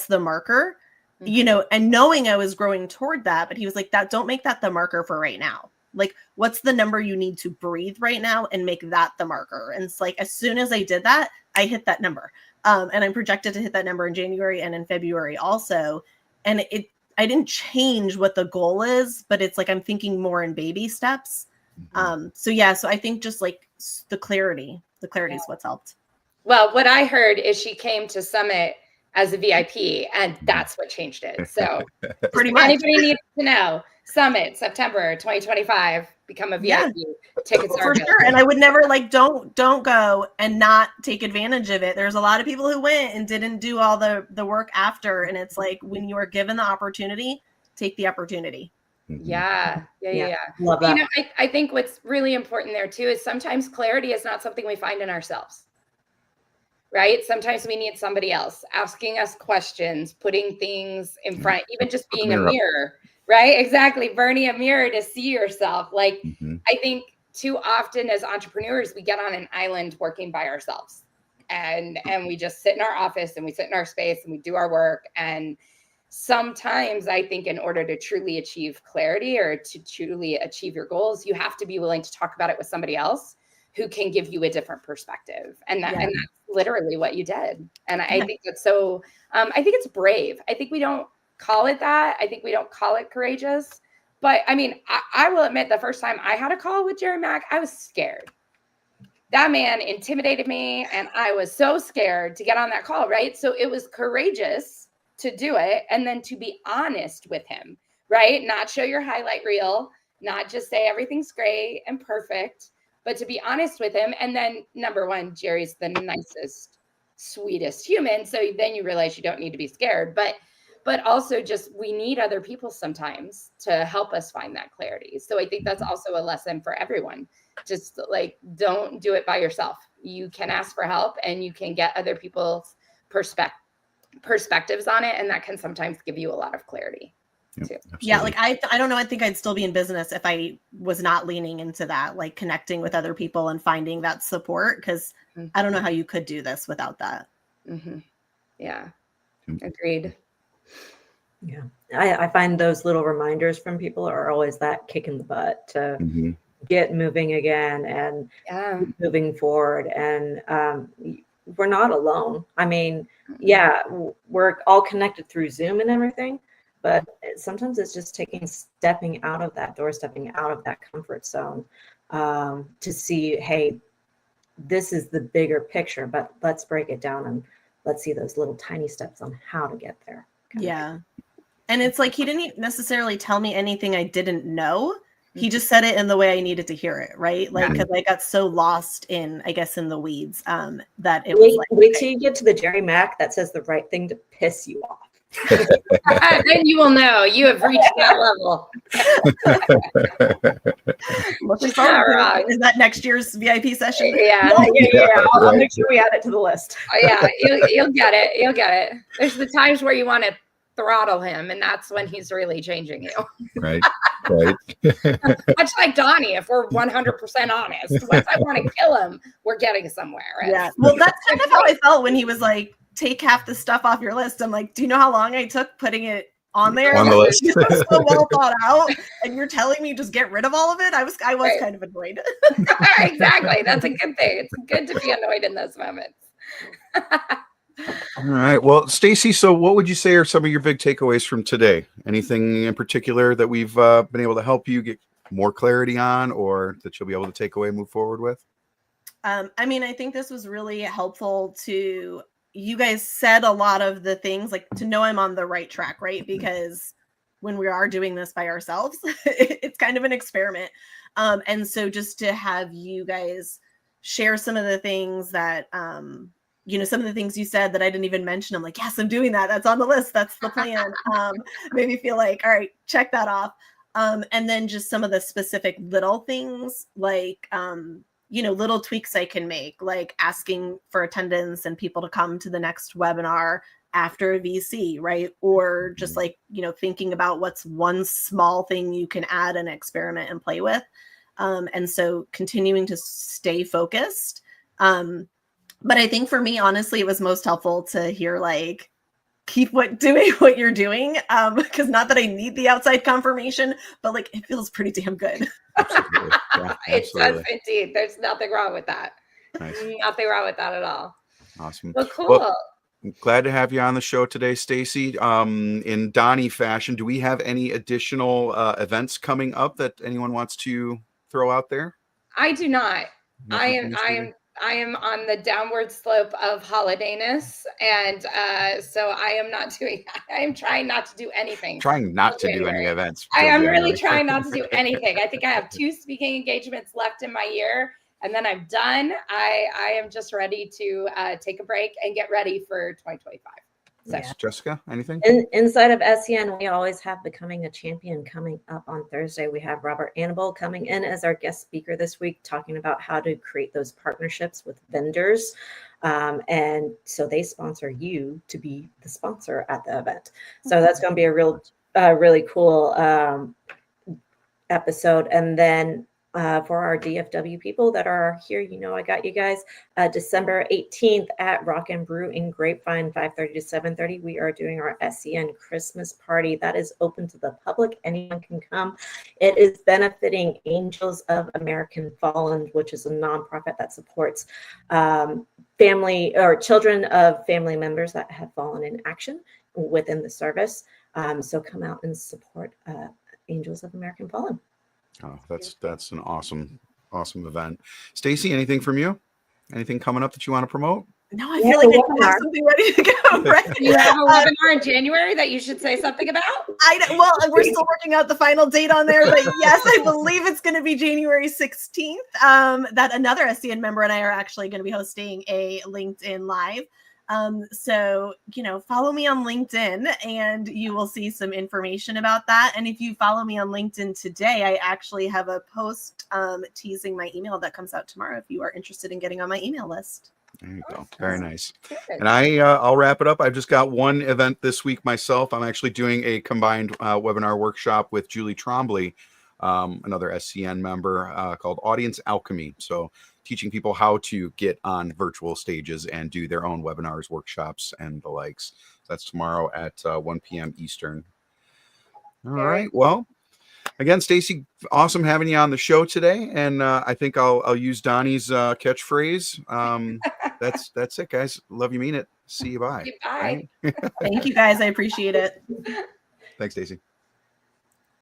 marker, and knowing I was growing toward that, but he was like, don't make that the marker for right now. Like, what's the number you need to breathe right now and make that the marker? And it's like, as soon as I did that, I hit that number. And I'm projected to hit that number in January and in February also. And didn't change what the goal is, but it's like I'm thinking more in baby steps. So I think just like the clarity is what's helped. Well, what I heard is she came to Summit as a VIP, and that's what changed it. So pretty much. Anybody needs to know, Summit, September 2025, become a VIP. Yeah. Tickets are For sure. And I would never like, don't go and not take advantage of it. There's a lot of people who went and didn't do all the work after. And it's like, when you are given the opportunity, take the opportunity. Yeah. Love that. You know, I think what's really important there too is sometimes clarity is not something we find in ourselves, right? Sometimes we need somebody else asking us questions, putting things in front, even just being a mirror, right? Exactly. Bernie, a mirror to see yourself. Like, I think too often as entrepreneurs, we get on an island working by ourselves, and we just sit in our office and we sit in our space and we do our work. And sometimes I think in order to truly achieve clarity or to truly achieve your goals, you have to be willing to talk about it with somebody else who can give you a different perspective. And that's literally what you did. And I think that's so, I think it's brave. I think we don't call it that. I think we don't call it courageous. But I mean, I will admit the first time I had a call with Jerry Mack, I was scared. That man intimidated me and I was so scared to get on that call, right? So it was courageous to do it and then to be honest with him, right? Not show your highlight reel, not just say everything's great and perfect, but to be honest with him. And then number one, Jerry's the nicest, sweetest human. So then you realize you don't need to be scared, but also just, we need other people sometimes to help us find that clarity. So I think that's also a lesson for everyone. Just like, don't do it by yourself. You can ask for help and you can get other people's perspectives on it. And that can sometimes give you a lot of clarity. Yeah, like I don't know. I think I'd still be in business if I was not leaning into that, like connecting with other people and finding that support, because I don't know how you could do this without that. Yeah, agreed. Yeah, I find those little reminders from people are always that kick in the butt to get moving again and moving forward. And we're not alone. I mean, we're all connected through Zoom and everything. But sometimes it's just stepping out of that door, stepping out of that comfort zone to see, hey, this is the bigger picture, but let's break it down and let's see those little tiny steps on how to get there. Yeah. And it's like, he didn't necessarily tell me anything I didn't know. He just said it in the way I needed to hear it, right? Like, because I got so lost in the weeds that it was like, wait till you get to the Jerry Mack that says the right thing to piss you off. Then you will know you have reached that level. Is that next year's VIP session? Yeah. I'll make sure we add it to the list. You'll get it. You'll get it. There's the times where you want to throttle him, and that's when he's really changing you. Right. Much like Donnie, if we're 100% honest, once I want to kill him, we're getting somewhere. Right? Yeah. Well, that's kind of how I felt when he was like, take half the stuff off your list. I'm like, do you know how long I took putting it on there? On the list. It was so well thought out, and you're telling me just get rid of all of it. I was kind of annoyed. Exactly. That's a good thing. It's good to be annoyed in those moments. All right. Well, Stacy, so what would you say are some of your big takeaways from today? Anything in particular that we've been able to help you get more clarity on, or that you'll be able to take away and move forward with? I mean, I think this was really helpful to, you guys said a lot of the things, like to know I'm on the right track, right? Because when we are doing this by ourselves, it's kind of an experiment. And so just to have you guys share some of the things that, some of the things you said that I didn't even mention. I'm like, yes, I'm doing that. That's on the list. That's the plan. Made me feel like, all right, check that off. And then just some of the specific little things like, little tweaks I can make, like asking for attendance and people to come to the next webinar after a VC, right? Or just like, thinking about what's one small thing you can add and experiment and play with. And so continuing to stay focused. But I think for me, honestly, it was most helpful to hear, like, keep doing what you're doing. Because not that I need the outside confirmation, but like, it feels pretty damn good. Absolutely. Yeah, it does indeed. There's nothing wrong with that. Nice. Nothing wrong with that at all. Awesome. Well, cool. Glad to have you on the show today, Stacy. In Donnie fashion, do we have any additional events coming up that anyone wants to throw out there? I do not. Nothing from you, Stevie? I am on the downward slope of holidayness, and so I am not doing. I am trying not to do anything. Trying not to do any January. events. I till am really January. trying not to do anything. I think I have 2 speaking engagements left in my year, and then I'm done. I am just ready to take a break and get ready for 2025. Thanks. Jessica, anything? Inside of SEN, we always have Becoming a Champion coming up on Thursday. We have Robert Annable coming in as our guest speaker this week, talking about how to create those partnerships with vendors. And so they sponsor you to be the sponsor at the event. So that's going to be a really cool episode. And then for our DFW people that are here, I got you guys. December 18th at Rock and Brew in Grapevine, 5:30 to 7:30. We are doing our SEN Christmas party. That is open to the public. Anyone can come. It is benefiting Angels of American Fallen, which is a nonprofit that supports family or children of family members that have fallen in action within the service. So come out and support Angels of American Fallen. Oh, that's an awesome event. Stacy, anything from you? Anything coming up that you want to promote? No, I feel like I have something ready to go. Right? Do you have a webinar in January that you should say something about? Well, we're still working out the final date on there, but yes, I believe it's going to be January 16th. That another SEN member and I are actually going to be hosting a LinkedIn Live. So, follow me on LinkedIn and you will see some information about that. And if you follow me on LinkedIn today, I actually have a post teasing my email that comes out tomorrow if you are interested in getting on my email list. There you go. Very nice. And I'll wrap it up. I've just got one event this week myself. I'm actually doing a combined webinar workshop with Julie Trombley, another SCN member, called Audience Alchemy. So teaching people how to get on virtual stages and do their own webinars, workshops, and the likes. That's tomorrow at 1 p.m. Eastern. All right. Well, again, Stacy, awesome having you on the show today. And I think I'll use Donnie's catchphrase. That's it, guys. Love you, mean it. See you. Bye. Bye. Thank you, guys. I appreciate it. Thanks, Stacy.